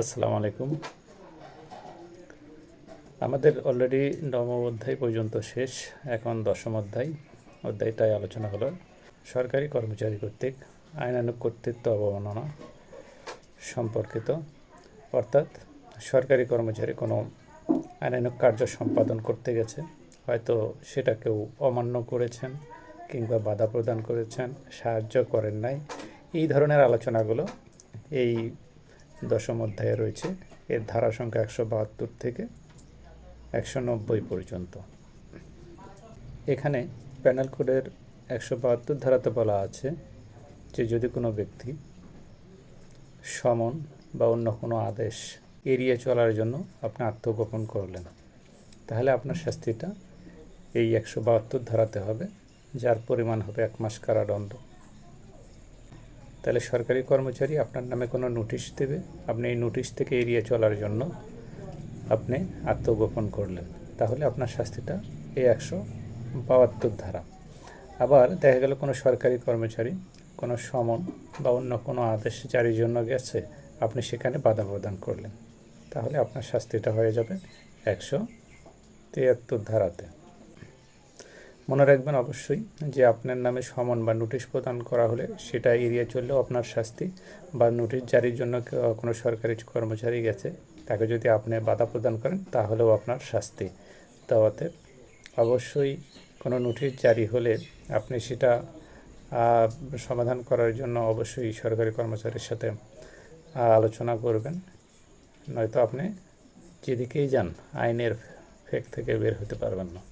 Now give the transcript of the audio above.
আসসালামু আলাইকুম। আমাদের অলরেডি নবম অধ্যায় পর্যন্ত শেষ, এখন দশম অধ্যায়টাই আলোচনা হলো সরকারি কর্মচারী কর্তৃক আইনানুগ কর্তৃত্ব অবমাননা সম্পর্কিত। অর্থাৎ সরকারি কর্মচারী কোনো আইনানুগ কার্য সম্পাদন করতে গেছে, হয়তো সেটা কেউ অমান্য করেছেন কিংবা বাধা প্রদান করেছেন, সাহায্য করেন নাই, এই ধরনের আলোচনাগুলো এই দশম অধ্যায়ে রয়েছে। এর ধারা সংখ্যা 172 থেকে 190 পর্যন্ত। এখানে প্যানেল কোডের 172 ধারাতে বলা আছে যে যদি কোনো ব্যক্তি সমন বা অন্য কোনো আদেশ এড়িয়ে চলার জন্য আপনি আত্মগোপন করলেন, তাহলে আপনার শাস্তিটা এই 172 ধারাতে হবে, যার পরিমাণ হবে 1 মাস কারাদণ্ড। তাহলে সরকারি কর্মচারী আপনার নামে কোনো নোটিশ দেবে, আপনি এই নোটিশ থেকে এড়িয়ে চলার জন্য আপনি আত্মগোপন করলেন, তাহলে আপনার শাস্তিটা এই 172 ধারা। আবার দেখা গেল কোনো সরকারি কর্মচারী কোনো সমন বা অন্য কোনো আদেশ জারির জন্য গেছে, আপনি সেখানে বাধা প্রদান করলেন, তাহলে আপনার শাস্তিটা হয়ে যাবে 173 ধারাতে। মনে রাখবেন অবশ্যই যে আপনার নামে সমন বা নোটিশ প্রদান করা হলে সেটা এড়িয়ে চললেও আপনার শাস্তি, বা নোটিশ জারির জন্য কোনো সরকারি কর্মচারী গেছে, তাকে যদি আপনি বাধা প্রদান করেন তাহলেও আপনার শাস্তি। দাওয়াতে অবশ্যই কোনো নোটিশ জারি হলে আপনি সেটা সমাধান করার জন্য অবশ্যই সরকারি কর্মচারীর সাথে আলোচনা করবেন, নয়তো আপনি যেদিকেই যান আইনের ফেক থেকে বের হতে পারবেন না।